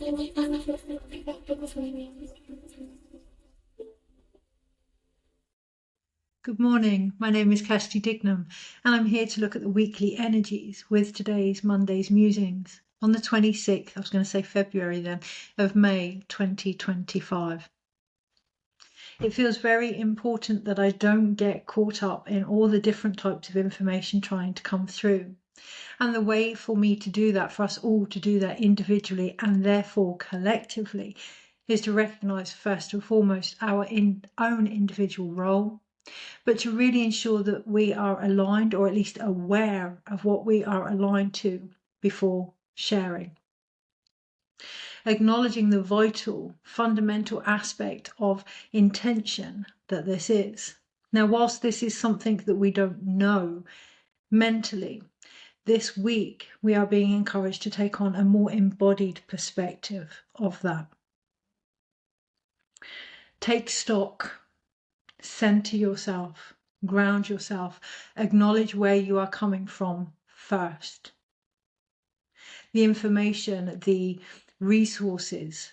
Good morning, my name is Kirsty Dignam and I'm here to look at the weekly energies with today's Monday's Musings on the 26th, I was going to say February then, of May 2025. It feels very important that I don't get caught up in all the different types of information trying to come through. And the way for me to do that, for us all to do that individually and therefore collectively, is to recognise first and foremost our own individual role, but to really ensure that we are aligned, or at least aware of what we are aligned to before sharing. Acknowledging the vital, fundamental aspect of intention that this is. Now, whilst this is something that we don't know mentally, this week we are being encouraged to take on a more embodied perspective of that. Take stock. Center yourself, ground yourself, acknowledge where you are coming from first. The information, the resources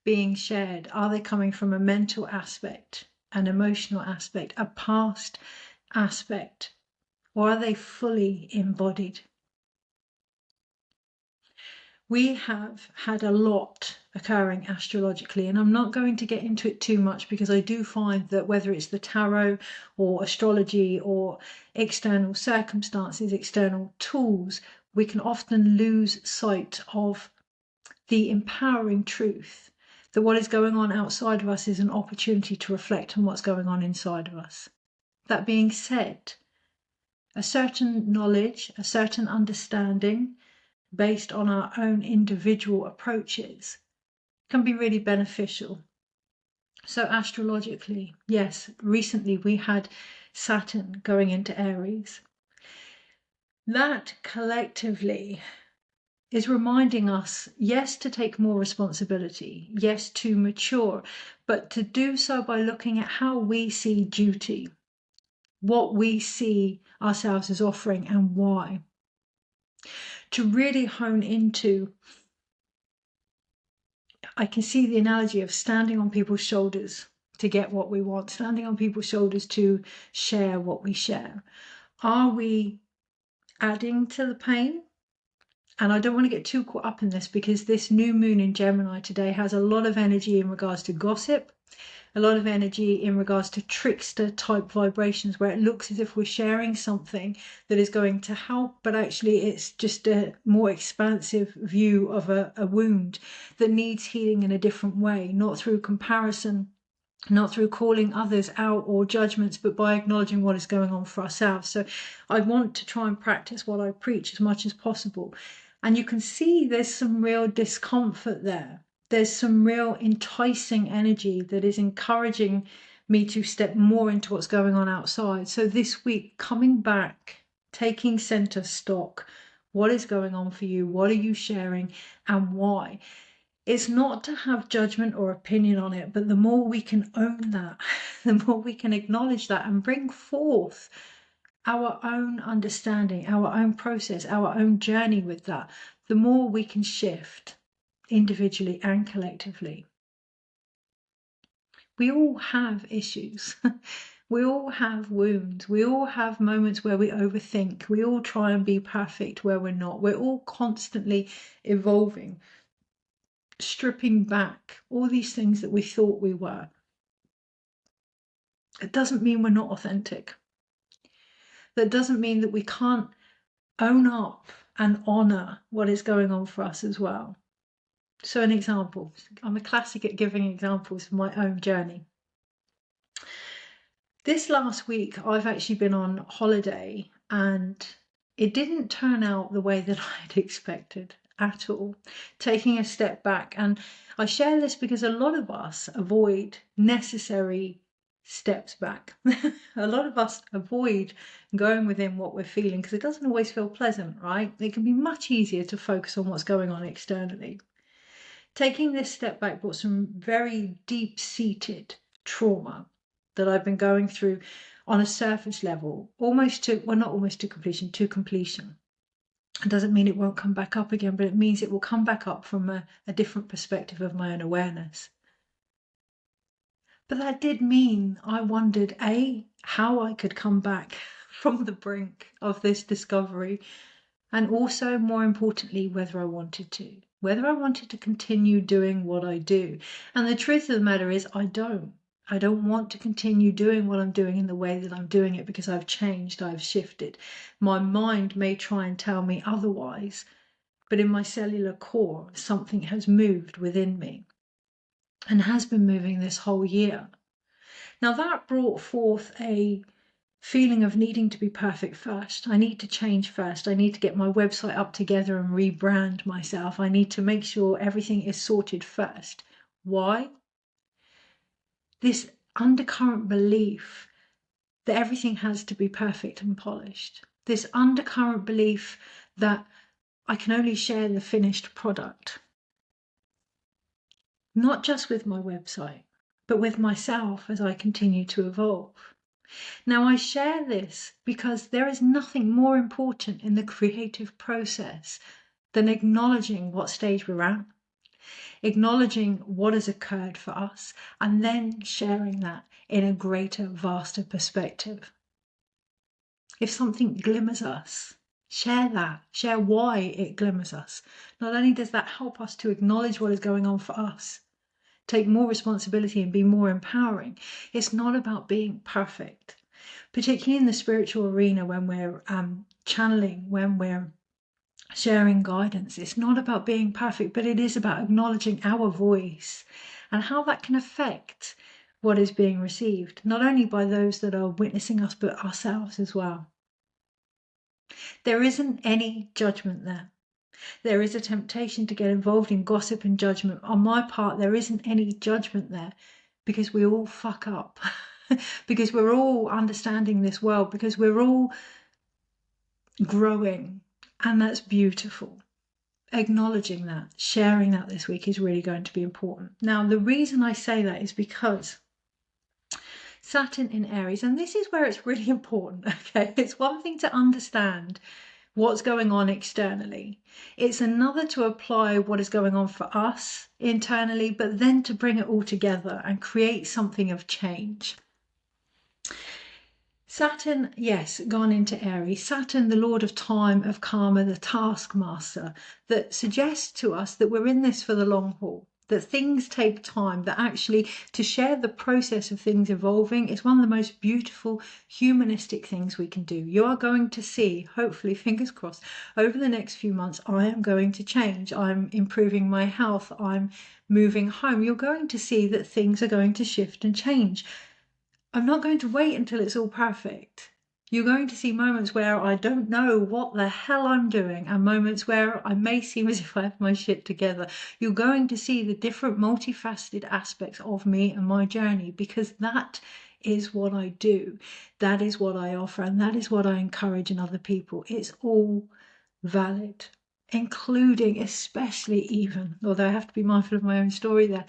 being shared, are they coming from a mental aspect, an emotional aspect, a past aspect, or are they fully embodied? We have had a lot occurring astrologically, and I'm not going to get into it too much because I do find that whether it's the tarot or astrology or external circumstances, external tools, we can often lose sight of the empowering truth that what is going on outside of us is an opportunity to reflect on what's going on inside of us. That being said, a certain knowledge, a certain understanding, based on our own individual approaches, can be really beneficial. So astrologically, yes, recently we had Saturn going into Aries. That collectively is reminding us, yes, to take more responsibility, yes, to mature, but to do so by looking at how we see duty, what we see ourselves as offering and why. To really hone into, I can see the analogy of standing on people's shoulders to get what we want, standing on people's shoulders to share what we share. Are we adding to the pain? And I don't want to get too caught up in this because this new moon in Gemini today has a lot of energy in regards to gossip, a lot of energy in regards to trickster type vibrations where it looks as if we're sharing something that is going to help, but actually it's just a more expansive view of a wound that needs healing in a different way, not through comparison, not through calling others out or judgments, but by acknowledging what is going on for ourselves. So I want to try and practice what I preach as much as possible. And you can see there's some real discomfort there. There's some real enticing energy that is encouraging me to step more into what's going on outside. So this week, coming back, taking center stock, what is going on for you? What are you sharing and why? It's not to have judgment or opinion on it, but the more we can own that, the more we can acknowledge that and bring forth our own understanding, our own process, our own journey with that, the more we can shift individually and collectively. We all have issues. We all have wounds. We all have moments where we overthink. We all try and be perfect where we're not. We're all constantly evolving, stripping back all these things that we thought we were. It doesn't mean we're not authentic. That doesn't mean that we can't own up and honour what is going on for us as well. So an example, I'm a classic at giving examples of my own journey. This last week, I've actually been on holiday and it didn't turn out the way that I'd expected at all. Taking a step back, and I share this because a lot of us avoid necessary steps back. A lot of us avoid going within what we're feeling because it doesn't always feel pleasant, right? It can be much easier to focus on what's going on externally. Taking this step back brought some very deep-seated trauma that I've been going through on a surface level, almost to, well, not almost to completion, to completion. It doesn't mean it won't come back up again, but it means it will come back up from a different perspective of my own awareness. But that did mean I wondered, A, how I could come back from the brink of this discovery, and also, more importantly, whether I wanted to continue doing what I do. And the truth of the matter is, I don't. I don't want to continue doing what I'm doing in the way that I'm doing it because I've changed, I've shifted. My mind may try and tell me otherwise, but in my cellular core, something has moved within me and has been moving this whole year. Now, that brought forth a feeling of needing to be perfect first. I need to change first. I need to get my website up together and rebrand myself. I need to make sure everything is sorted first. Why? This undercurrent belief that everything has to be perfect and polished. This undercurrent belief that I can only share the finished product. Not just with my website, but with myself as I continue to evolve. Now, I share this because there is nothing more important in the creative process than acknowledging what stage we're at, acknowledging what has occurred for us, and then sharing that in a greater, vaster perspective. If something glimmers us, share that, share why it glimmers us. Not only does that help us to acknowledge what is going on for us, take more responsibility and be more empowering, it's not about being perfect. Particularly in the spiritual arena, when we're channeling, when we're sharing guidance, it's not about being perfect, but it is about acknowledging our voice and how that can affect what is being received, not only by those that are witnessing us, but ourselves as well. There isn't any judgment there. There is a temptation to get involved in gossip and judgment. On my part, there isn't any judgment there because we all fuck up. Because we're all understanding this world, because we're all growing, and that's beautiful. Acknowledging that, sharing that this week is really going to be important. Now, the reason I say that is because Saturn in Aries, and this is where it's really important, okay? It's one thing to understand what's going on externally. It's another to apply what is going on for us internally, but then to bring it all together and create something of change. Saturn, yes, gone into Aries. Saturn, the lord of time, of karma, the taskmaster, that suggests to us that we're in this for the long haul, that things take time, that actually to share the process of things evolving is one of the most beautiful humanistic things we can do. You are going to see, hopefully, fingers crossed, over the next few months, I am going to change. I'm improving my health. I'm moving home. You're going to see that things are going to shift and change. I'm not going to wait until it's all perfect. You're going to see moments where I don't know what the hell I'm doing, and moments where I may seem as if I have my shit together. You're going to see the different multifaceted aspects of me and my journey, because that is what I do. That is what I offer, and that is what I encourage in other people. It's all valid, including, especially even, although I have to be mindful of my own story there,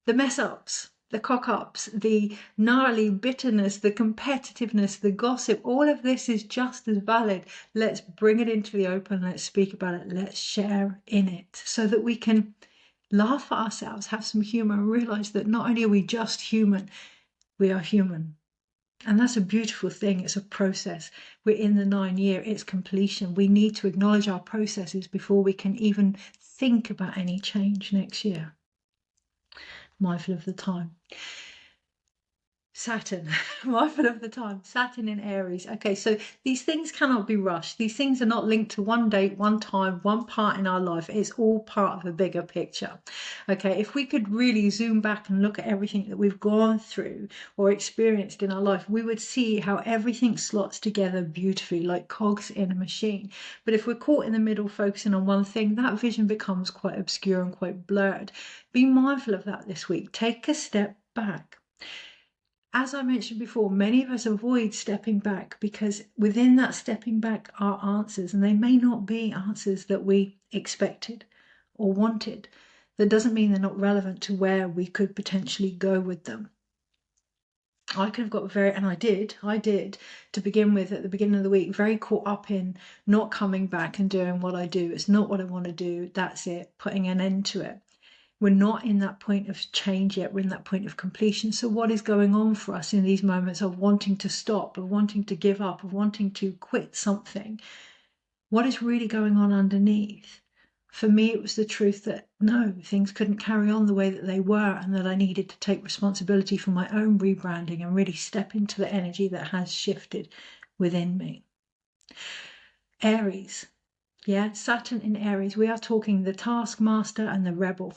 the mess ups, the cock ups, the gnarly bitterness, the competitiveness, the gossip, all of this is just as valid. Let's bring it into the open. Let's speak about it. Let's share in it so that we can laugh at ourselves, have some humor, and realize that not only are we just human, we are human. And that's a beautiful thing. It's a process. We're in the 9-year, it's completion. We need to acknowledge our processes before we can even think about any change next year. Mindful of the time. Saturn, mindful of the time, Saturn in Aries. Okay, so these things cannot be rushed. These things are not linked to one date, one time, one part in our life. It's all part of a bigger picture. Okay, if we could really zoom back and look at everything that we've gone through or experienced in our life, we would see how everything slots together beautifully, like cogs in a machine. But if we're caught in the middle, focusing on one thing, that vision becomes quite obscure and quite blurred. Be mindful of that this week. Take a step back. As I mentioned before, many of us avoid stepping back because within that stepping back are answers, and they may not be answers that we expected or wanted. That doesn't mean they're not relevant to where we could potentially go with them. I could have got and I did to begin with at the beginning of the week, very caught up in not coming back and doing what I do. It's not what I want to do. That's it, putting an end to it. We're not in that point of change yet. We're in that point of completion. So what is going on for us in these moments of wanting to stop, of wanting to give up, of wanting to quit something? What is really going on underneath? For me, it was the truth that no, things couldn't carry on the way that they were, and that I needed to take responsibility for my own rebranding and really step into the energy that has shifted within me. Aries. Yeah, Saturn in Aries. We are talking the taskmaster and the rebel.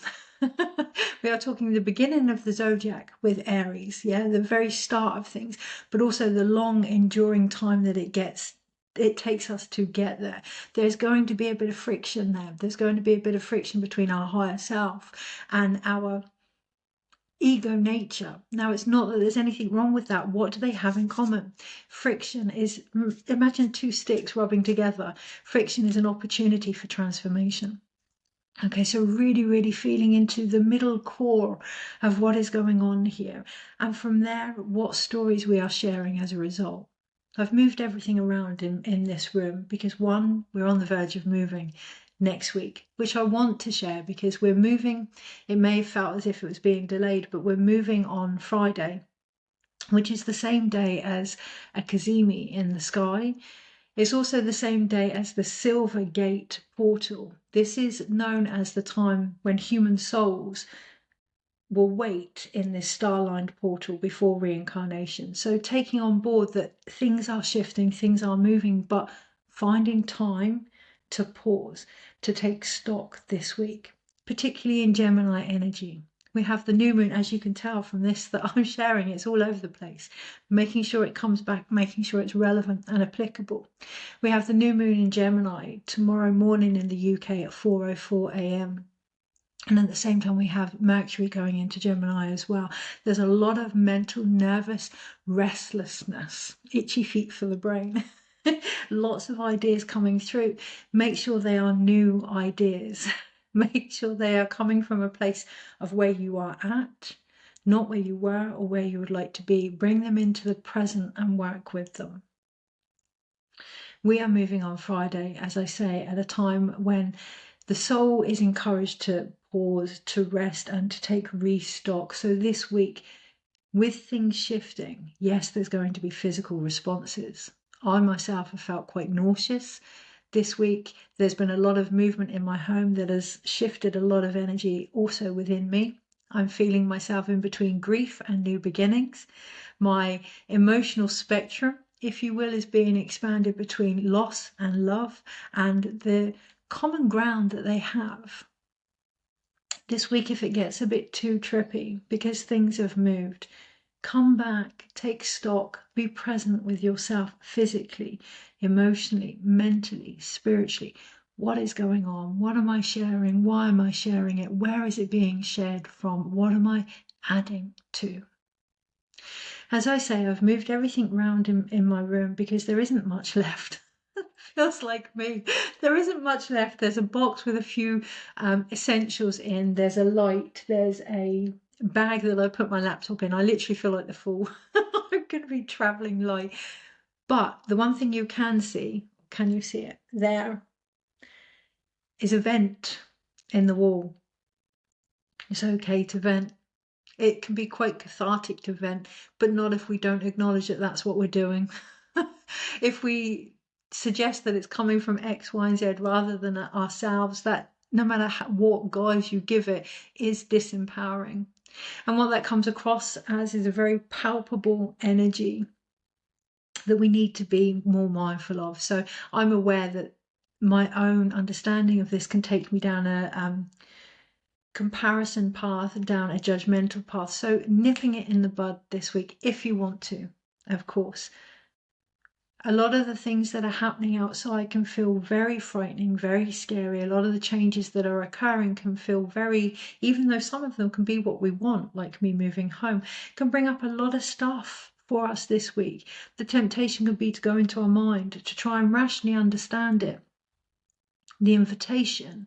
We are talking the beginning of the zodiac with Aries. Yeah, the very start of things, but also the long enduring time that it takes us to get there. There's going to be a bit of friction there. There's going to be a bit of friction between our higher self and our ego nature. Now, it's not that there's anything wrong with that. What do they have in common? Friction is, imagine two sticks rubbing together. Friction is an opportunity for transformation. Okay, so really, really feeling into the middle core of what is going on here. And from there, what stories we are sharing as a result. I've moved everything around in this room because one, we're on the verge of moving next week, which I want to share because we're moving. It may have felt as if it was being delayed, but we're moving on Friday, which is the same day as a Kazemi in the sky. It's also the same day as the Silver Gate portal. This is known as the time when human souls will wait in this star-lined portal before reincarnation. So taking on board that things are shifting, things are moving, but finding time to pause, to take stock this week, particularly in Gemini energy. We have the new moon, as you can tell from this that I'm sharing, it's all over the place, making sure it comes back, making sure it's relevant and applicable. We have the new moon in Gemini tomorrow morning in the UK at 4:04 a.m. And at the same time, we have Mercury going into Gemini as well. There's a lot of mental, nervous restlessness, itchy feet for the brain. Lots of ideas coming through. Make sure they are new ideas. Make sure they are coming from a place of where you are at, not where you were or where you would like to be. Bring them into the present and work with them. We are moving on Friday, as I say, at a time when the soul is encouraged to pause, to rest, and to take restock. So this week, with things shifting, yes, there's going to be physical responses. I myself have felt quite nauseous this week. There's been a lot of movement in my home that has shifted a lot of energy also within me. I'm feeling myself in between grief and new beginnings. My emotional spectrum, if you will, is being expanded between loss and love, and the common ground that they have. This week, if it gets a bit too trippy because things have moved, come back, take stock, be present with yourself physically, emotionally, mentally, spiritually. What is going on? What am I sharing? Why am I sharing it? Where is it being shared from? What am I adding to? As I say, I've moved everything around in my room because there isn't much left. Feels like me. There isn't much left. There's a box with a few essentials in. There's a light. There's a bag that I put my laptop in. I literally feel like the fool. I'm going to be traveling light. But the one thing you can see, can you see it? There is a vent in the wall. It's okay to vent. It can be quite cathartic to vent, but not if we don't acknowledge that that's what we're doing. If we suggest that it's coming from X, Y, and Z rather than ourselves, that no matter what guise you give it, is disempowering. And what that comes across as is a very palpable energy that we need to be more mindful of. So I'm aware that my own understanding of this can take me down a comparison path, down a judgmental path. So nipping it in the bud this week, if you want to, of course. A lot of the things that are happening outside can feel very frightening, very scary. A lot of the changes that are occurring can feel very, even though some of them can be what we want, like me moving home, can bring up a lot of stuff for us this week. The temptation could be to go into our mind, to try and rationally understand it. The invitation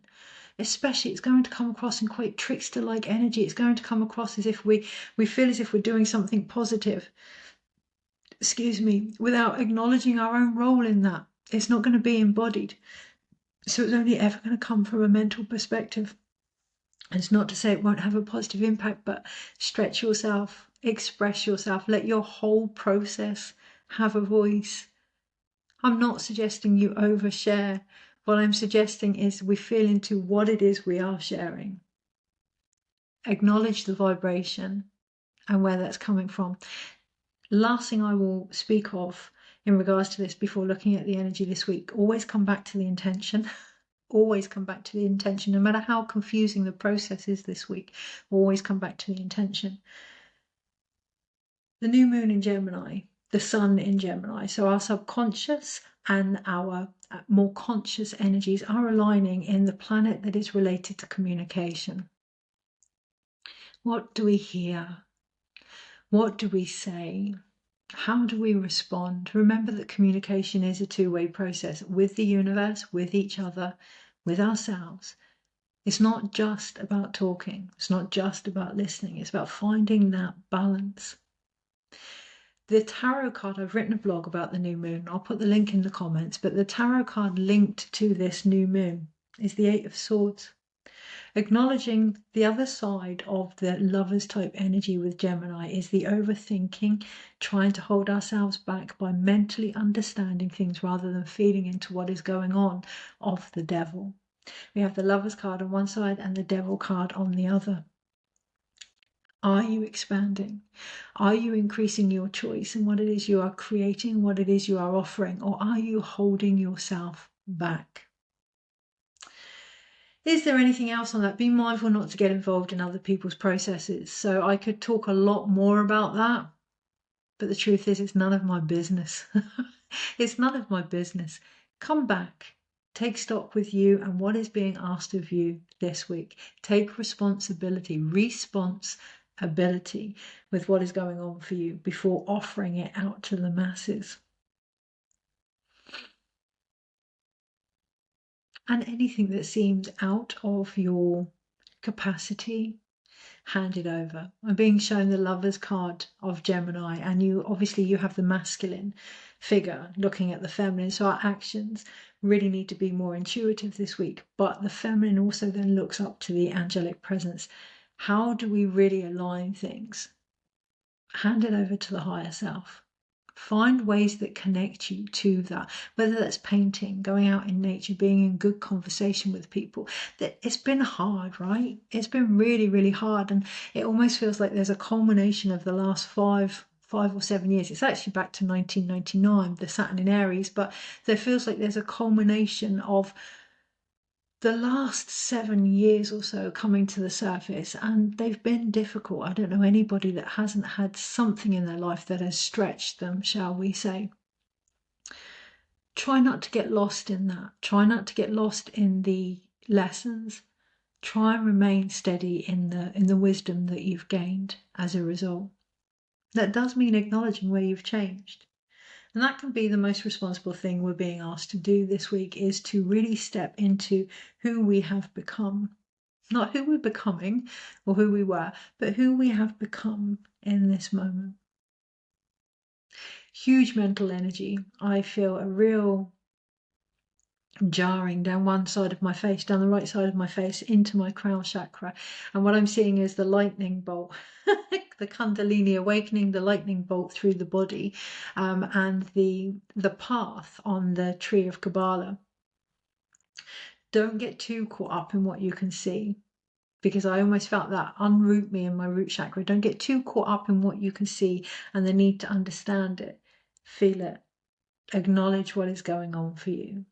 especially it's going to come across in quite trickster-like energy. It's going to come across as if we feel as if we're doing something positive, excuse me, without acknowledging our own role in that. It's not going to be embodied. So it's only ever going to come from a mental perspective. And it's not to say it won't have a positive impact, but stretch yourself, express yourself, let your whole process have a voice. I'm not suggesting you overshare. What I'm suggesting is we feel into what it is we are sharing. Acknowledge the vibration and where that's coming from. Last thing I will speak of in regards to this before looking at the energy this week, always come back to the intention. Always come back to the intention, no matter how confusing the process is this week, always come back to the intention. The new moon in Gemini, the sun in Gemini, so our subconscious and our more conscious energies are aligning in the planet that is related to communication. What do we hear? What do we say? How do we respond? Remember that communication is a two-way process with the universe, with each other, with ourselves. It's not just about talking. It's not just about listening. It's about finding that balance. The tarot card, I've written a blog about the new moon. I'll put the link in the comments, but the tarot card linked to this new moon is the Eight of Swords. Acknowledging the other side of the lovers type energy with Gemini is the overthinking, trying to hold ourselves back by mentally understanding things rather than feeling into what is going on of the devil. We have the lovers card on one side and the devil card on the other. Are you expanding? Are you increasing your choice in what it is you are creating, what it is you are offering, or are you holding yourself back? Is there anything else on that? Be mindful not to get involved in other people's processes. So I could talk a lot more about that, but the truth is it's none of my business. It's none of my business. Come back. Take stock with you and what is being asked of you this week. Take responsibility, responsibility with what is going on for you before offering it out to the masses. And anything that seems out of your capacity, hand it over. I'm being shown the lovers card of Gemini, and you have the masculine figure looking at the feminine, so our actions really need to be more intuitive this week, but the feminine also then looks up to the angelic presence. How do we really align things? Hand it over to the higher self. Find ways that connect you to that, whether that's painting, going out in nature, being in good conversation with people. It's been hard, right? It's been really, really hard. And it almost feels like there's a culmination of the last five or 7 years. It's actually back to 1999, the Saturn in Aries, but there feels like there's a culmination of the last 7 years or so coming to the surface, and they've been difficult. I don't know anybody that hasn't had something in their life that has stretched them, shall we say. Try not to get lost in that. Try not to get lost in the lessons. Try and remain steady in the wisdom that you've gained as a result. That does mean acknowledging where you've changed. And that can be the most responsible thing we're being asked to do this week, is to really step into who we have become. Not who we're becoming or who we were, but who we have become in this moment. Huge mental energy. I feel a real jarring down one side of my face, down the right side of my face, into my crown chakra. And what I'm seeing is the lightning bolt, the Kundalini awakening, the lightning bolt through the body, and the path on the tree of Kabbalah. Don't get too caught up in what you can see, because I almost felt that unroot me in my root chakra. Don't get too caught up in what you can see and the need to understand it. Feel it. Acknowledge what is going on for you.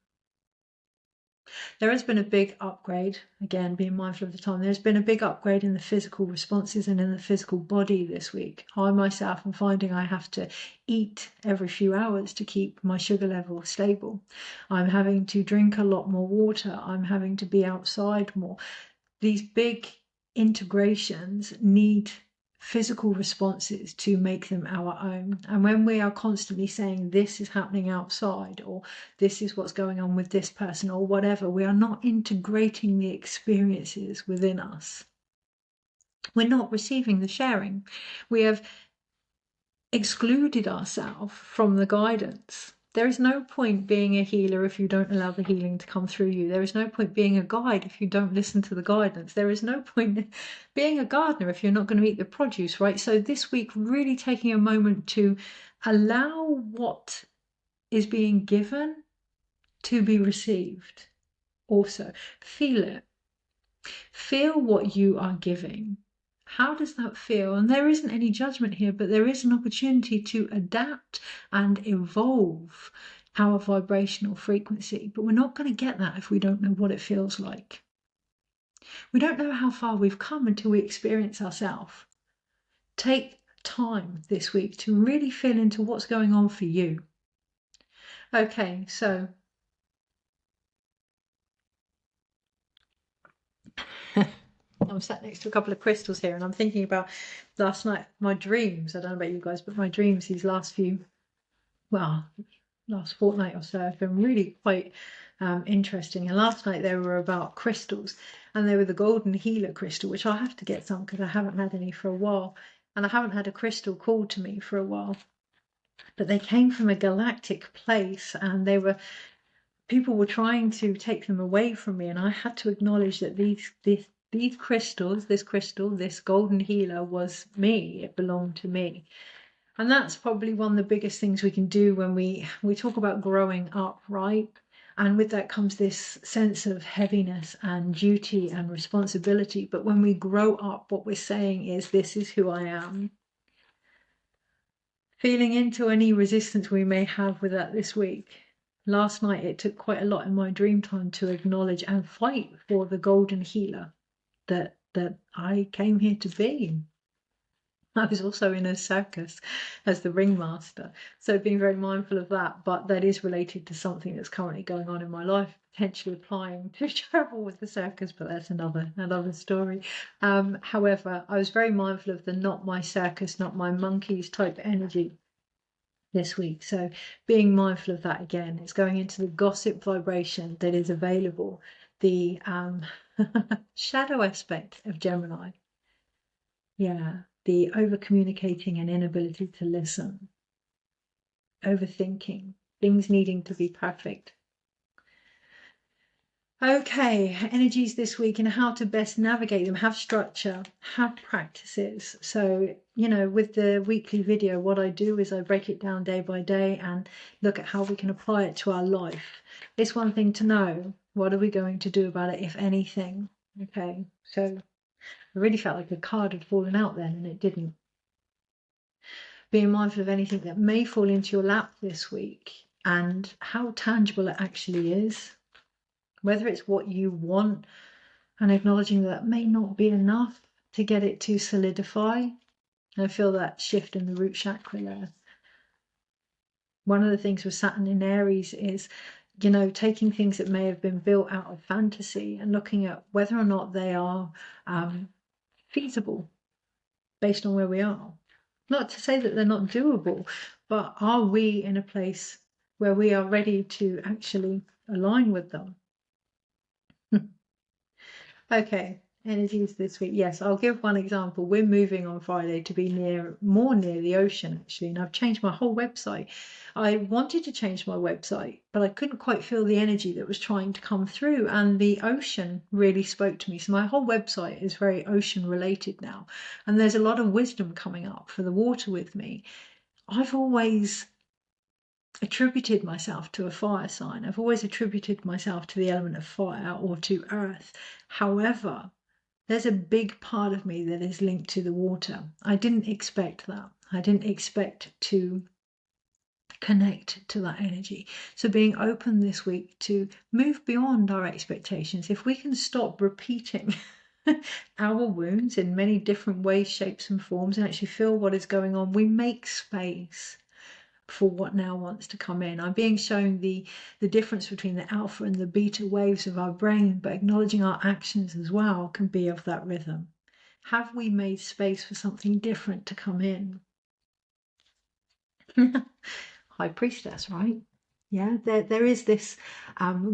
There has been a big upgrade, again, being mindful of the time, there's been a big upgrade in the physical responses and in the physical body this week. I myself am finding I have to eat every few hours to keep my sugar level stable. I'm having to drink a lot more water. I'm having to be outside more. These big integrations need physical responses to make them our own. And when we are constantly saying this is happening outside, or this is what's going on with this person, or whatever, we are not integrating the experiences within us. We're not receiving the sharing. We have excluded ourselves from the guidance. There is no point being a healer if you don't allow the healing to come through you. There is no point being a guide if you don't listen to the guidance. There is no point being a gardener if you're not going to eat the produce, right? So this week, really taking a moment to allow what is being given to be received. Also, feel it. Feel what you are giving. How does that feel? And there isn't any judgment here, but there is an opportunity to adapt and evolve our vibrational frequency. But we're not going to get that if we don't know what it feels like. We don't know how far we've come until we experience ourselves. Take time this week to really feel into what's going on for you. Okay, so I'm sat next to a couple of crystals here, and I'm thinking about last night, my dreams. I don't know about you guys, but my dreams these last fortnight or so have been really quite interesting. And last night they were about crystals, and they were the golden healer crystal, which I have to get some because I haven't had any for a while, and I haven't had a crystal called to me for a while. But they came from a galactic place, and people were trying to take them away from me, and I had to acknowledge that these crystals, this golden healer was me. It belonged to me. And that's probably one of the biggest things we can do when we talk about growing up, right? And with that comes this sense of heaviness and duty and responsibility. But when we grow up, what we're saying is, this is who I am. Feeling into any resistance we may have with that this week. Last night, it took quite a lot in my dream time to acknowledge and fight for the golden healer that I came here to be. I was also in a circus as the ringmaster, so being very mindful of that, but that is related to something that's currently going on in my life, potentially applying to travel with the circus, but that's another story. However, I was very mindful of the not my circus, not my monkeys type energy this week. So being mindful of that again, it's going into the gossip vibration that is available, the shadow aspect of Gemini. Yeah, the over communicating and inability to listen, overthinking, things needing to be perfect. Okay, energies this week and how to best navigate them. Have structure, have practices. So, with the weekly video, what I do is I break it down day by day and look at how we can apply it to our life. It's one thing to know, what are we going to do about it, if anything? Okay, so I really felt like a card had fallen out then, and it didn't. Being mindful of anything that may fall into your lap this week and how tangible it actually is. Whether it's what you want, and acknowledging that may not be enough to get it to solidify. I feel that shift in the root chakra there. One of the things with Saturn in Aries is, taking things that may have been built out of fantasy and looking at whether or not they are feasible based on where we are. Not to say that they're not doable, but are we in a place where we are ready to actually align with them? Okay, energies this week. Yes, I'll give one example. We're moving on Friday to be more near the ocean, actually, and I've changed my whole website. I wanted to change my website, but I couldn't quite feel the energy that was trying to come through, and the ocean really spoke to me. So my whole website is very ocean related now, and there's a lot of wisdom coming up for the water with me. I've always attributed myself to a fire sign. I've always attributed myself to the element of fire or to earth. However, there's a big part of me that is linked to the water. I didn't expect that. I didn't expect to connect to that energy. So being open this week to move beyond our expectations. If we can stop repeating our wounds in many different ways, shapes and forms, and actually feel what is going on, we make space for what now wants to come in. I'm being shown the difference between the alpha and the beta waves of our brain, but acknowledging our actions as well can be of that rhythm. Have we made space for something different to come in? High Priestess, right? Yeah, there is this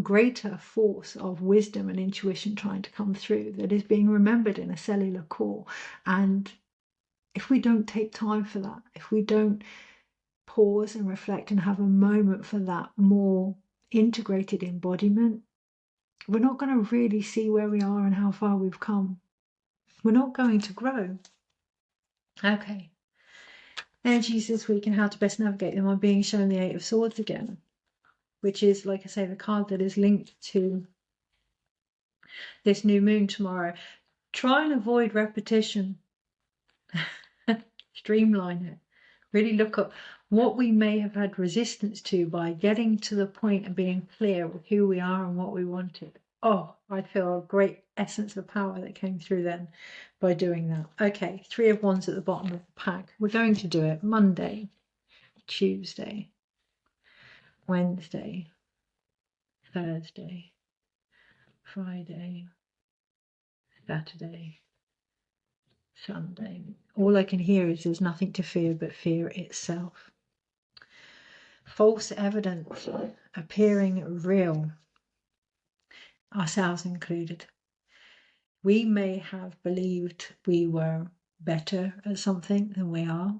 greater force of wisdom and intuition trying to come through that is being remembered in a cellular core. And if we don't take time for that, if we don't pause and reflect and have a moment for that more integrated embodiment, we're not going to really see where we are and how far we've come. We're not going to grow. Okay. Energies this week and how to best navigate them. I'm being shown the Eight of Swords again, which is, like I say, the card that is linked to this new moon tomorrow. Try and avoid repetition. Streamline it. Really look at what we may have had resistance to by getting to the point and being clear with who we are and what we wanted. Oh, I feel a great essence of power that came through then by doing that. Okay, 3 of Wands at the bottom of the pack. We're going to do it Monday, Tuesday, Wednesday, Thursday, Friday, Saturday, Sunday. All I can hear is there's nothing to fear but fear itself. False evidence appearing real, ourselves included. We may have believed we were better at something than we are.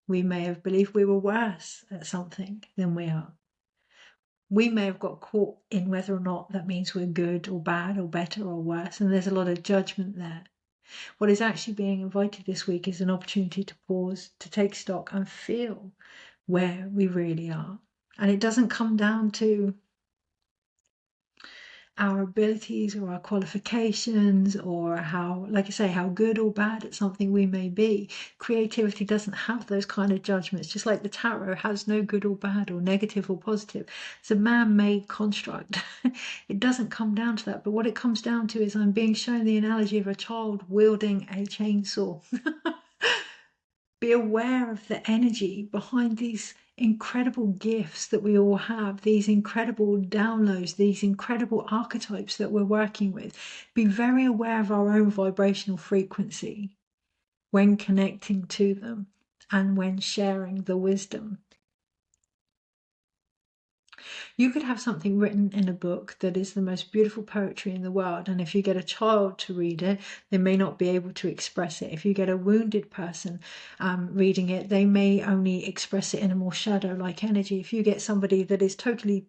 We may have believed we were worse at something than we are. We may have got caught in whether or not that means we're good or bad or better or worse, and there's a lot of judgment there. What is actually being invited this week is an opportunity to pause, to take stock and feel where we really are. And it doesn't come down to our abilities or our qualifications or how, like I say, how good or bad at something we may be. Creativity doesn't have those kind of judgments, just like the tarot has no good or bad or negative or positive. It's a man-made construct. It doesn't come down to that, but what it comes down to is I'm being shown the analogy of a child wielding a chainsaw. Be aware of the energy behind these incredible gifts that we all have, these incredible downloads, these incredible archetypes that we're working with. Be very aware of our own vibrational frequency when connecting to them and when sharing the wisdom. You could have something written in a book that is the most beautiful poetry in the world, and if you get a child to read it, they may not be able to express it. If you get a wounded person reading it, they may only express it in a more shadow-like energy. If you get somebody that is totally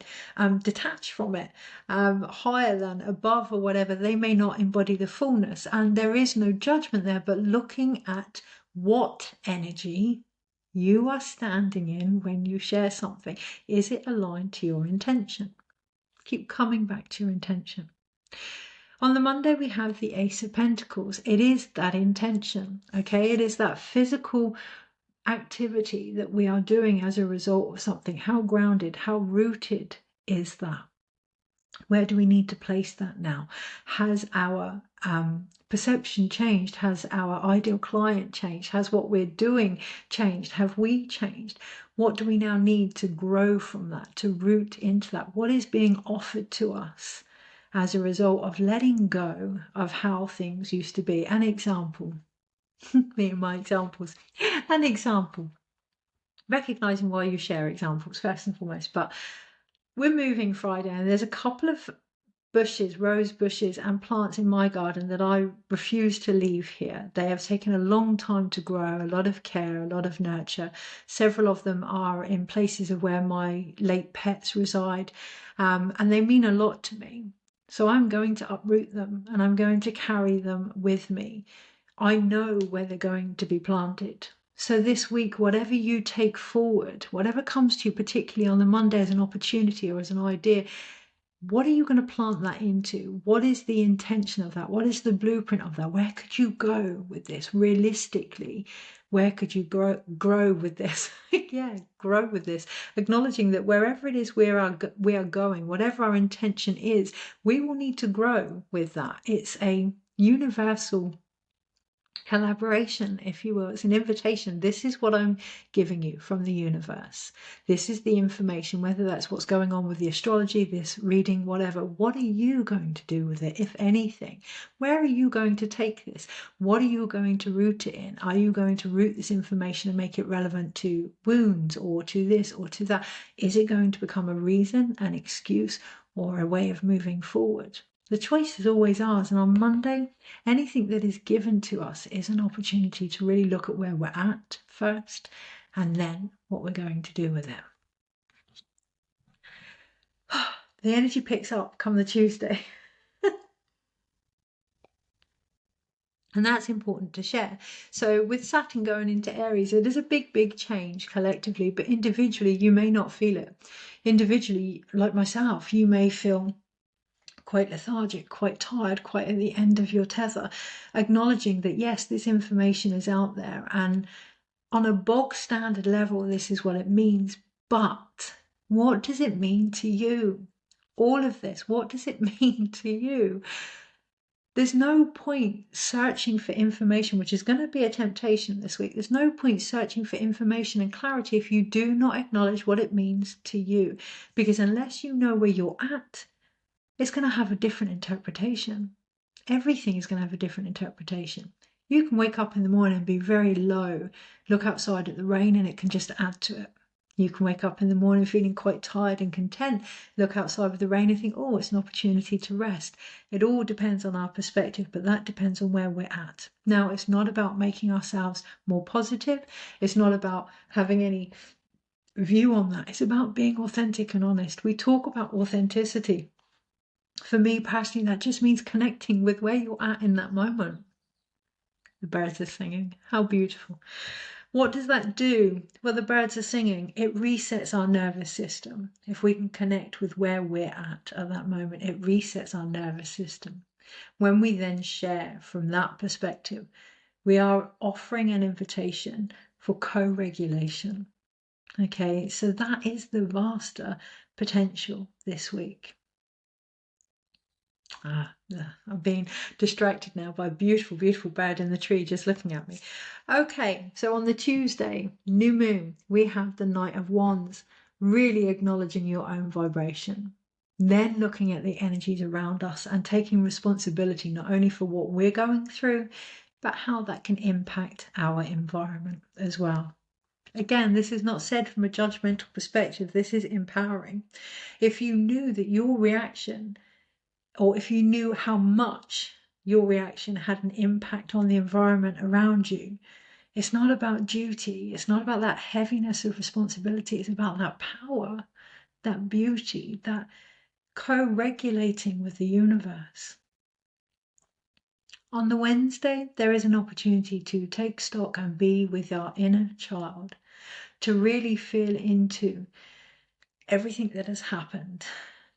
detached from it, higher than, above or whatever, they may not embody the fullness, and there is no judgment there, but looking at what energy you are standing in when you share something. Is it aligned to your intention? Keep coming back to your intention. On the Monday, we have the Ace of Pentacles. It is that intention, okay? It is that physical activity that we are doing as a result of something. How grounded, how rooted is that? Where do we need to place that now? Has our perception changed? Has our ideal client changed? Has what we're doing changed? Have we changed? What do we now need to grow from that, to root into that? What is being offered to us as a result of letting go of how things used to be? An example, me and my examples, an example. Recognizing why you share examples first and foremost, but we're moving Friday and there's a couple of bushes, rose bushes and plants in my garden that I refuse to leave here. They have taken a long time to grow, a lot of care, a lot of nurture. Several of them are in places of where my late pets reside, and they mean a lot to me. So I'm going to uproot them and I'm going to carry them with me. I know where they're going to be planted. So this week, whatever you take forward, whatever comes to you, particularly on the Monday as an opportunity or as an idea, what are you going to plant that into? What is the intention of that? What is the blueprint of that? Where could you go with this? Realistically, where could you grow with this? Yeah, grow with this. Acknowledging that wherever it is we are going, whatever our intention is, we will need to grow with that. It's a universal collaboration, if you will. It's an invitation. This is what I'm giving you from the universe. This is the information, whether that's what's going on with the astrology, this reading, whatever. What are you going to do with it, if anything? Where are you going to take this? What are you going to root it in? Are you going to root this information and make it relevant to wounds or to this or to that? Is it going to become a reason, an excuse, or a way of moving forward? The choice is always ours. And on Monday, anything that is given to us is an opportunity to really look at where we're at first and then what we're going to do with it. The energy picks up come the Tuesday. And that's important to share. So with Saturn going into Aries, it is a big change collectively, but individually you may not feel it. Individually, like myself, you may feel quite lethargic, quite tired, quite at the end of your tether, acknowledging that yes, this information is out there, and on a bog standard level, this is what it means. But what does it mean to you? All of this, what does it mean to you? There's no point searching for information, which is going to be a temptation this week. There's no point searching for information and clarity if you do not acknowledge what it means to you. Because unless you know where you're at, it's going to have a different interpretation. Everything is going to have a different interpretation. You can wake up in the morning and be very low, look outside at the rain, and it can just add to it. You can wake up in the morning feeling quite tired and content, look outside with the rain and think, oh, it's an opportunity to rest. It all depends on our perspective, but that depends on where we're at. Now, it's not about making ourselves more positive. It's not about having any view on that. It's about being authentic and honest. We talk about authenticity. For me personally, that just means connecting with where you're at in that moment. The birds are singing. How beautiful. What does that do? Well, the birds are singing. It resets our nervous system. If we can connect with where we're at that moment, it resets our nervous system. When we then share from that perspective, we are offering an invitation for co-regulation. Okay, so that is the vaster potential this week. I'm being distracted now by a beautiful bird in the tree just looking at me. Okay, so on the Tuesday, new moon, we have the Knight of Wands, really acknowledging your own vibration. Then looking at the energies around us and taking responsibility not only for what we're going through, but how that can impact our environment as well. Again, this is not said from a judgmental perspective. This is empowering. If you knew that your reaction, or if you knew how much your reaction had an impact on the environment around you, it's not about duty, it's not about that heaviness of responsibility, it's about that power, that beauty, that co-regulating with the universe. On the Wednesday, there is an opportunity to take stock and be with our inner child, to really feel into everything that has happened,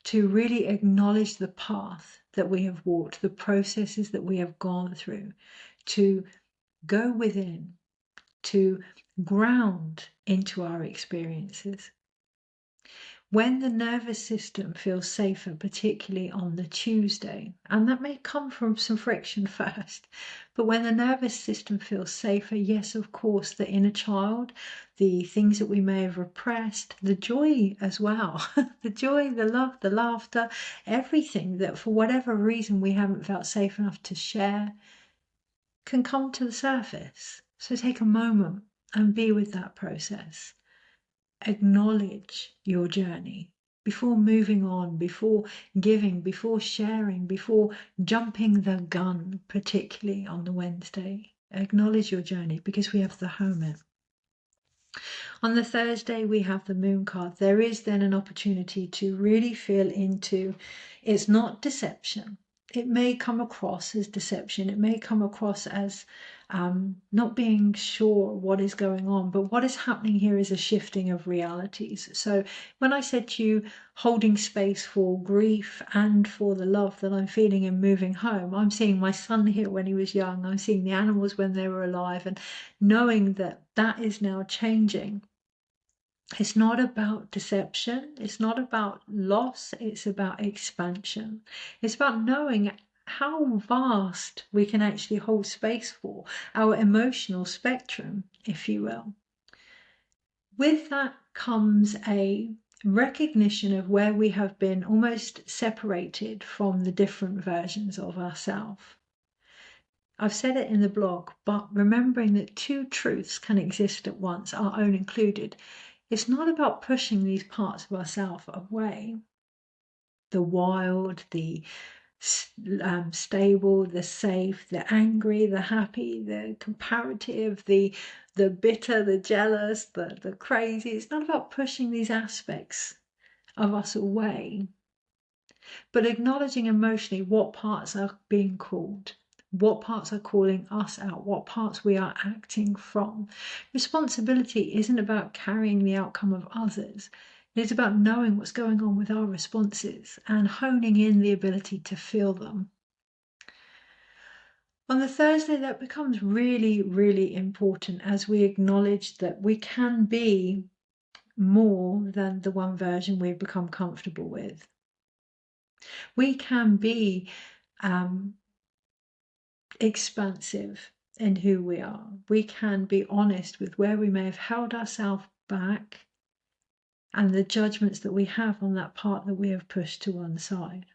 to really acknowledge the path that we have walked, the processes that we have gone through, to go within, to ground into our experiences. When the nervous system feels safer, particularly on the Tuesday, and that may come from some friction first, but when the nervous system feels safer, yes, of course, the inner child, the things that we may have repressed, the joy as well, the joy, the love, the laughter, everything that for whatever reason we haven't felt safe enough to share can come to the surface. So take a moment and be with that process. Acknowledge your journey before moving on, before giving, before sharing, before jumping the gun, particularly on the Wednesday. Acknowledge your journey because we have the Hermit. On the Thursday, we have the Moon card. There is then an opportunity to really feel into, it's not deception. It may come across as deception. It may come across as not being sure what is going on, but what is happening here is a shifting of realities. So when I said to you, holding space for grief and for the love that I'm feeling in moving home, I'm seeing my son here when he was young. I'm seeing the animals when they were alive, and knowing that that is now changing. It's not about deception. It's not about loss. It's about expansion. It's about knowing how vast we can actually hold space for, our emotional spectrum, if you will. With that comes a recognition of where we have been almost separated from the different versions of ourselves. I've said it in the blog, but remembering that two truths can exist at once, our own included, it's not about pushing these parts of ourselves away. The wild, the stable, the safe, the angry, the happy, the comparative, the bitter, the jealous, the crazy. It's not about pushing these aspects of us away, but acknowledging emotionally what parts are being called, what parts are calling us out, what parts we are acting from. Responsibility isn't about carrying the outcome of others. It's about knowing what's going on with our responses and honing in the ability to feel them. On the Thursday, that becomes really, really important as we acknowledge that we can be more than the one version we've become comfortable with. We can be expansive in who we are. We can be honest with where we may have held ourselves back and the judgments that we have on that part that we have pushed to one side.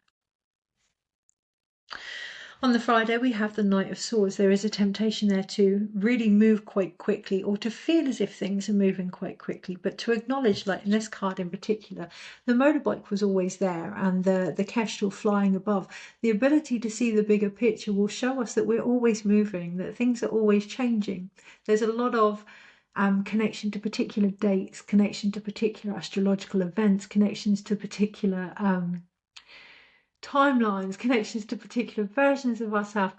On the Friday, we have the Knight of Swords. There is a temptation there to really move quite quickly or to feel as if things are moving quite quickly, but to acknowledge, like in this card in particular, the motorbike was always there and the kestrel flying above. The ability to see the bigger picture will show us that we're always moving, that things are always changing. There's a lot of connection to particular dates, connection to particular astrological events, connections to particular timelines, connections to particular versions of ourselves,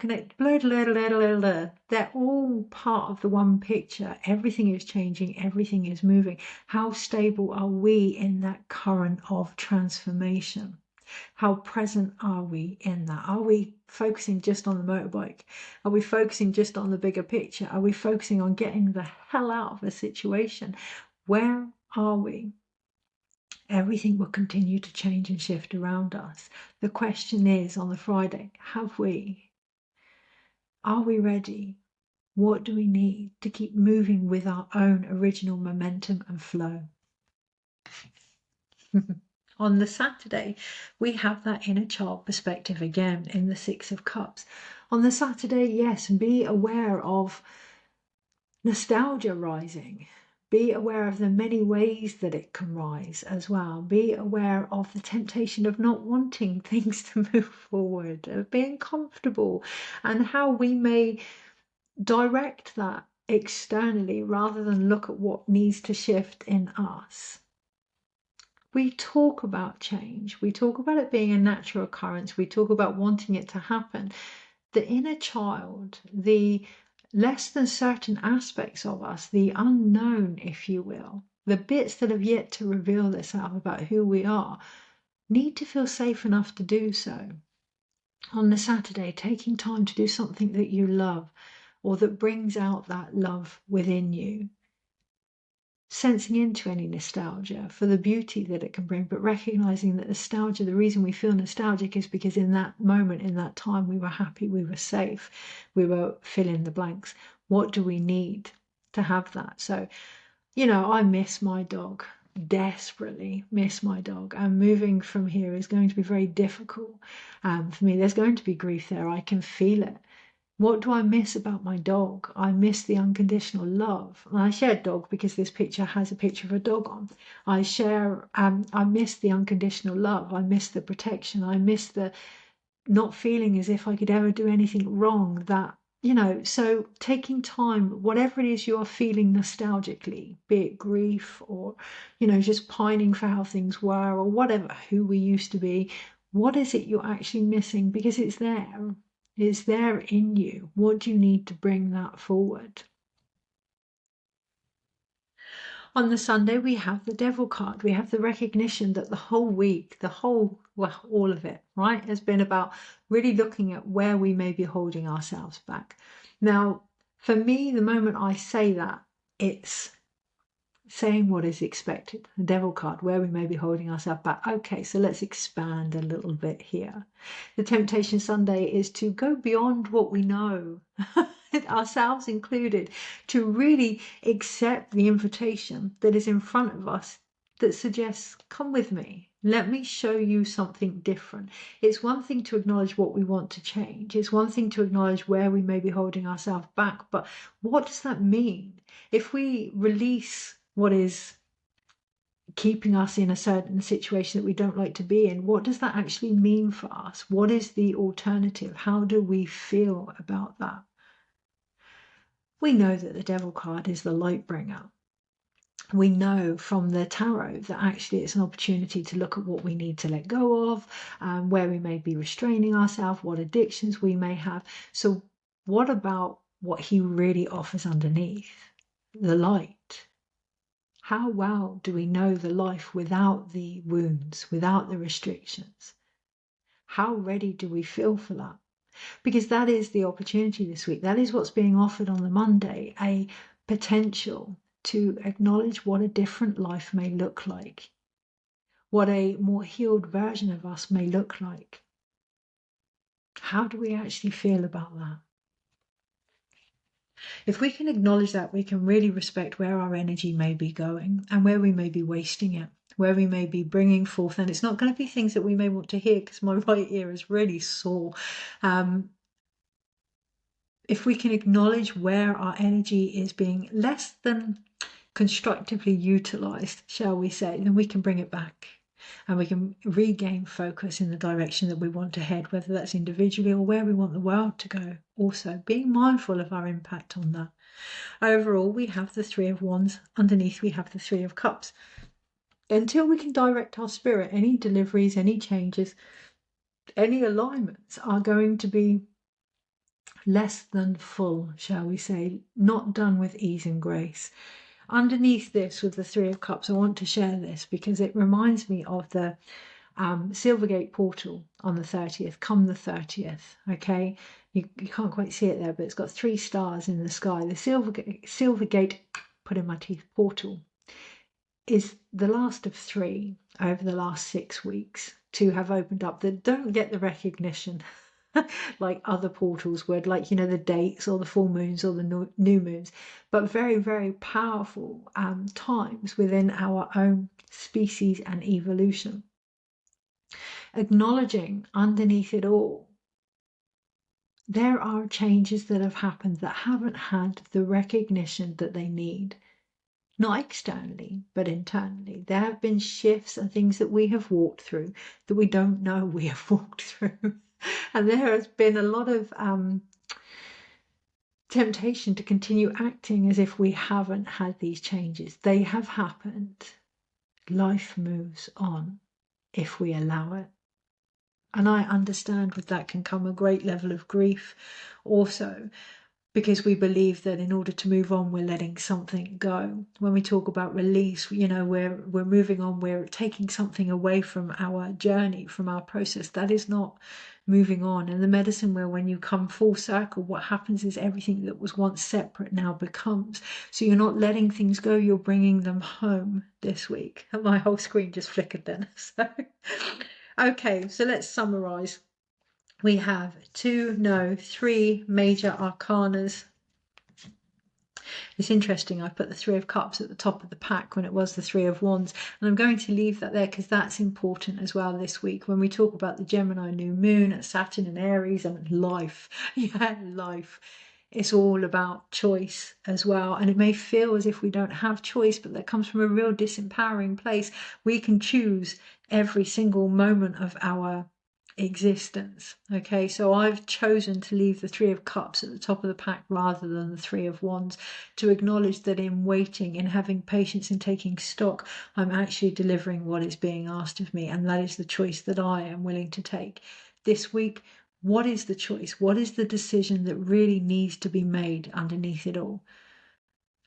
they're all part of the one picture. Everything is changing, everything is moving. How stable are we in that current of transformation? How present are we in that? Are we focusing just on the motorbike? Are we focusing just on the bigger picture? Are we focusing on getting the hell out of a situation? Where are we? Everything will continue to change and shift around us. The question is on the Friday, are we ready? What do we need to keep moving with our own original momentum and flow? On the Saturday, we have that inner child perspective again in the Six of Cups. On the Saturday, yes, be aware of nostalgia rising. Be aware of the many ways that it can rise as well. Be aware of the temptation of not wanting things to move forward, of being comfortable, and how we may direct that externally rather than look at what needs to shift in us. We talk about change. We talk about it being a natural occurrence. We talk about wanting it to happen. The inner child, the less than certain aspects of us, the unknown, if you will, the bits that have yet to reveal themselves about who we are, need to feel safe enough to do so. On the Saturday, taking time to do something that you love or that brings out that love within you. Sensing into any nostalgia for the beauty that it can bring, but recognizing that nostalgia, the reason we feel nostalgic is because in that moment, in that time, we were happy, we were safe, we were fill in the blanks. What do we need to have that? So, I miss my dog, desperately miss my dog, and moving from here is going to be very difficult for me. There's going to be grief there, I can feel it. What do I miss about my dog? I miss the unconditional love. And I share dog because this picture has a picture of a dog on. I miss the unconditional love. I miss the protection. I miss the not feeling as if I could ever do anything wrong. So taking time, whatever it is you are feeling nostalgically, be it grief or, just pining for how things were or whatever, who we used to be, what is it you're actually missing? Because it's there. It's there in you. What do you need to bring that forward? On the Sunday, we have the Devil card. We have the recognition that the whole week, all of it, right, has been about really looking at where we may be holding ourselves back. Now, for me, the moment I say that, it's saying what is expected. The devil card, where we may be holding ourselves back. Okay, so let's expand a little bit here. The temptation Sunday is to go beyond what we know, ourselves included, to really accept the invitation that is in front of us that suggests, come with me. Let me show you something different. It's one thing to acknowledge what we want to change. It's one thing to acknowledge where we may be holding ourselves back. But what does that mean? If we release what is keeping us in a certain situation that we don't like to be in, what does that actually mean for us? What is the alternative? How do we feel about that? We know that the devil card is the light bringer. We know from the tarot that actually it's an opportunity to look at what we need to let go of, where we may be restraining ourselves, what addictions we may have. So what about what he really offers underneath? The light. How well do we know the life without the wounds, without the restrictions? How ready do we feel for that? Because that is the opportunity this week. That is what's being offered on the Monday, a potential to acknowledge what a different life may look like, what a more healed version of us may look like. How do we actually feel about that? If we can acknowledge that, we can really respect where our energy may be going and where we may be wasting it, where we may be bringing forth. And it's not going to be things that we may want to hear, because my right ear is really sore. If we can acknowledge where our energy is being less than constructively utilized, shall we say, then we can bring it back and we can regain focus in the direction that we want to head, whether that's individually or where we want the world to go. Also, being mindful of our impact on that. Overall, we have the Three of Wands. Underneath, we have the Three of Cups. Until we can direct our spirit, any deliveries, any changes, any alignments are going to be less than full, shall we say, not done with ease and grace. Underneath this, with the Three of Cups, I want to share this because it reminds me of the Silvergate portal on the 30th, come the 30th, okay? You can't quite see it there, but it's got 3 stars in the sky. The Silvergate, put in my teeth, portal is the last of 3 over the last 6 weeks to have opened up that don't get the recognition like other portals would, like, the dates or the full moons or the new moons, but very, very powerful times within our own species and evolution. Acknowledging underneath it all, there are changes that have happened that haven't had the recognition that they need. Not externally, but internally. There have been shifts and things that we have walked through that we don't know we have walked through. And there has been a lot of temptation to continue acting as if we haven't had these changes. They have happened. Life moves on if we allow it. And I understand with that can come a great level of grief also, because we believe that in order to move on, we're letting something go. When we talk about release, we're moving on, we're taking something away from our journey, from our process. That is not moving on. And the medicine where when you come full circle, what happens is everything that was once separate now becomes. So you're not letting things go, you're bringing them home this week. And my whole screen just flickered then. So, okay, so let's summarize. We have 3 major arcanas. It's interesting, I put the Three of Cups at the top of the pack when it was the Three of Wands, and I'm going to leave that there because that's important as well this week when we talk about the Gemini new moon, Saturn and Aries, and life. Yeah, life. It's all about choice as well, and it may feel as if we don't have choice, but that comes from a real disempowering place. We can choose every single moment of our existence. Okay, so I've chosen to leave the Three of Cups at the top of the pack rather than the Three of Wands, to acknowledge that in waiting, in having patience, in taking stock, I'm actually delivering what is being asked of me, and that is the choice that I am willing to take. This week, what is the choice? What is the decision that really needs to be made underneath it all?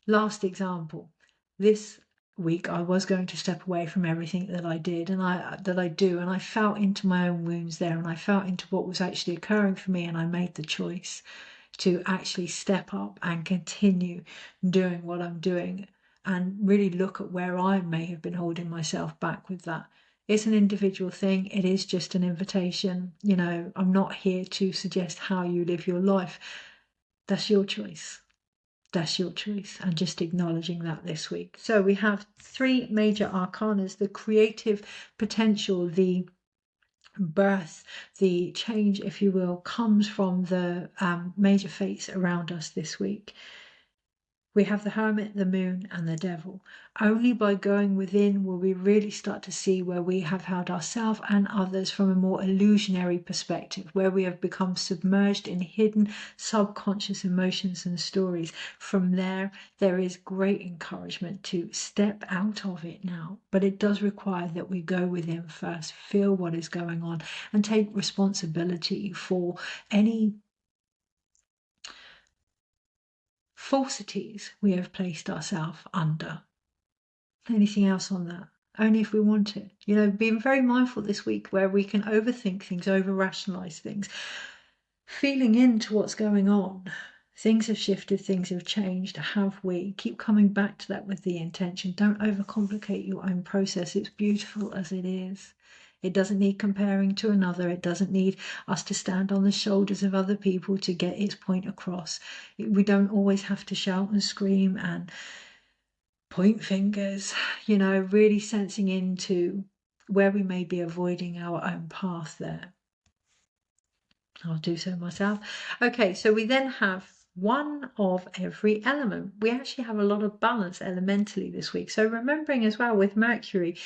Last example, this week I was going to step away from everything that I did and I do, and I felt into my own wounds there, and I felt into what was actually occurring for me, and I made the choice to actually step up and continue doing what I'm doing and really look at where I may have been holding myself back with that. It's an individual thing. It is just an invitation. You know, I'm not here to suggest how you live your life. That's your choice. That's your choice. And just acknowledging that this week. So we have 3 major arcanas: the creative potential, the birth, the change, if you will, comes from the major fates around us this week. We have the Hermit, the Moon, and the Devil. Only by going within will we really start to see where we have held ourselves and others from a more illusionary perspective, where we have become submerged in hidden subconscious emotions and stories. From there is great encouragement to step out of it now. But it does require that we go within first, feel what is going on, and take responsibility for any falsities we have placed ourselves under. Anything else on that? Only if we want it. You know, being very mindful this week where we can overthink things, over-rationalize things, feeling into what's going on. Things have shifted, things have changed, have we? Keep coming back to that with the intention. Don't overcomplicate your own process. It's beautiful as it is. It doesn't need comparing to another. It doesn't need us to stand on the shoulders of other people to get its point across. We don't always have to shout and scream and point fingers, you know, really sensing into where we may be avoiding our own path there. I'll do so myself. Okay, so we then have one of every element. We actually have a lot of balance elementally this week. So remembering as well with Mercury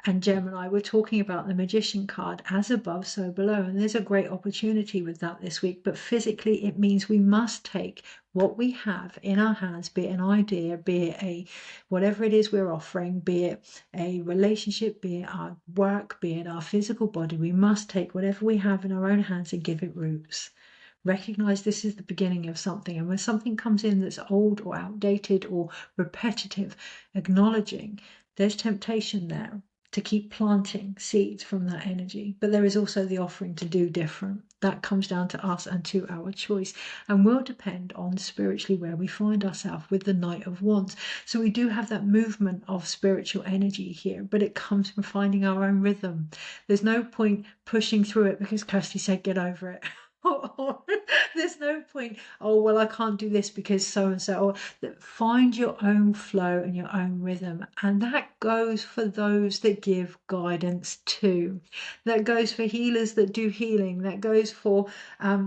and Gemini, we're talking about the Magician card, as above, so below. And there's a great opportunity with that this week. But physically, it means we must take what we have in our hands, be it an idea, be it whatever it is we're offering, be it a relationship, be it our work, be it our physical body. We must take whatever we have in our own hands and give it roots. Recognize this is the beginning of something. And when something comes in that's old or outdated or repetitive, acknowledging there's temptation there to keep planting seeds from that energy. But there is also the offering to do different. That comes down to us and to our choice, and will depend on spiritually where we find ourselves with the Knight of Wands. So we do have that movement of spiritual energy here, but it comes from finding our own rhythm. There's no point pushing through it because Kirsty said get over it. There's no point, oh, well, I can't do this because so-and-so. Find your own flow and your own rhythm. And that goes for those that give guidance too. That goes for healers that do healing. That goes for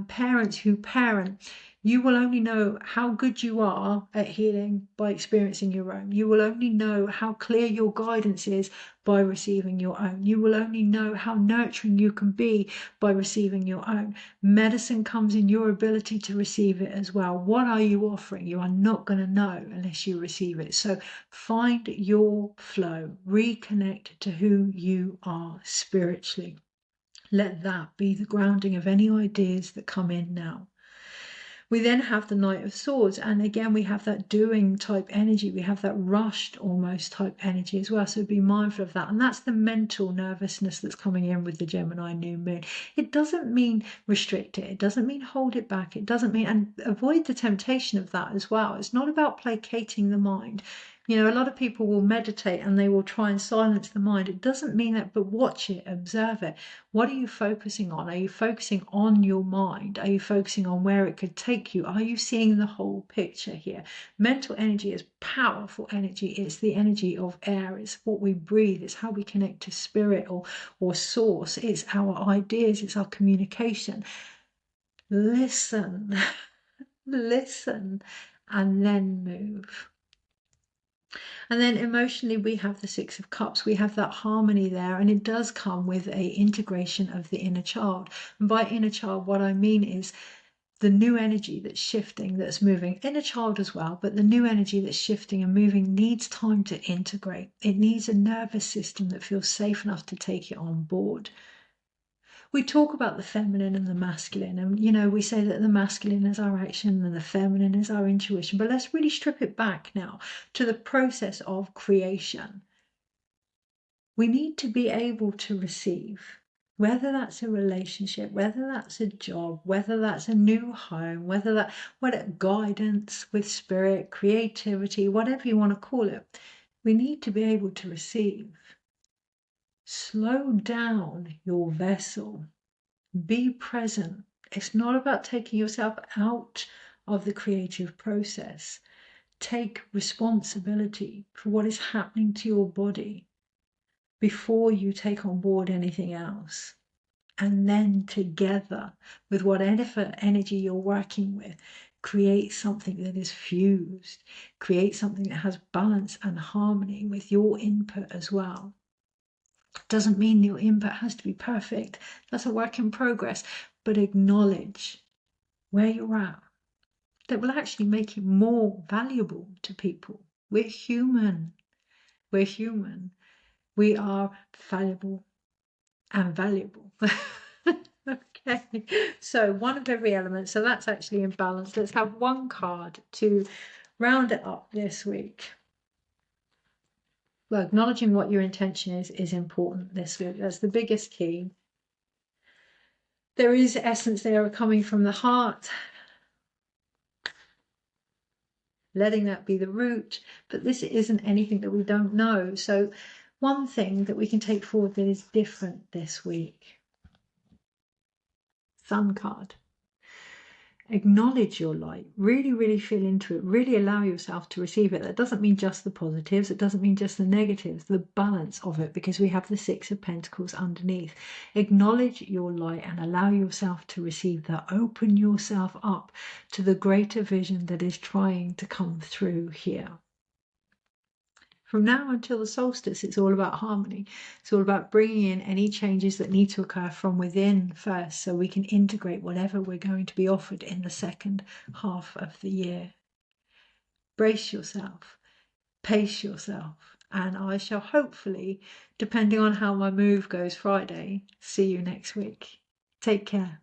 parents who parent. You will only know how good you are at healing by experiencing your own. You will only know how clear your guidance is by receiving your own. You will only know how nurturing you can be by receiving your own. Medicine comes in your ability to receive it as well. What are you offering? You are not going to know unless you receive it. So find your flow, reconnect to who you are spiritually. Let that be the grounding of any ideas that come in now. We then have the Knight of Swords, and again we have that doing type energy. We have that rushed almost type energy as well, so be mindful of that. And that's the mental nervousness that's coming in with the Gemini new moon. It doesn't mean restrict it, it doesn't mean hold it back, it doesn't mean, and avoid the temptation of that as well. It's not about placating the mind. You know, a lot of people will meditate and they will try and silence the mind. It doesn't mean that, but watch it, observe it. What are you focusing on? Are you focusing on your mind? Are you focusing on where it could take you? Are you seeing the whole picture here? Mental energy is powerful energy. It's the energy of air. It's what we breathe. It's how we connect to spirit or source. It's our ideas. It's our communication. Listen, listen, and then move. And then emotionally, we have the Six of Cups. We have that harmony there, and it does come with a integration of the inner child. And by inner child, what I mean is the new energy that's shifting, that's moving. Inner child as well, but the new energy that's shifting and moving needs time to integrate. It needs a nervous system that feels safe enough to take it on board. We talk about the feminine and the masculine, and you know, we say that the masculine is our action and the feminine is our intuition, but let's really strip it back now to the process of creation. We need to be able to receive. whether that's a relationship, whether that's a job, whether that's a new home, whether that, what guidance with spirit, creativity, whatever you want to call it, we need to be able to receive. Slow down your vessel. Be present. It's not about taking yourself out of the creative process. Take responsibility for what is happening to your body before you take on board anything else. And then together with whatever energy you're working with, create something that is fused, create something that has balance and harmony with your input as well. Doesn't mean your input has to be perfect. That's a work in progress, but acknowledge where you're at. That will actually make it more valuable to people. We're human. We're human. We are fallible and valuable. Okay, so one of every element. So that's actually in balance. Let's have one card to round it up this week. Well, acknowledging what your intention is important this week. That's the biggest key. There is essence there coming from the heart. Letting that be the root, but this isn't anything that we don't know. So one thing that we can take forward that is different this week. Sun card. Acknowledge your light. Really, really feel into it. Really allow yourself to receive it. That doesn't mean just the positives. It doesn't mean just the negatives. The balance of it, because we have the Six of Pentacles underneath. Acknowledge your light and allow yourself to receive that. Open yourself up to the greater vision that is trying to come through here. From now until the solstice, it's all about harmony. It's all about bringing in any changes that need to occur from within first, so we can integrate whatever we're going to be offered in the second half of the year. Brace yourself, pace yourself, and I shall hopefully, depending on how my move goes Friday, see you next week. Take care.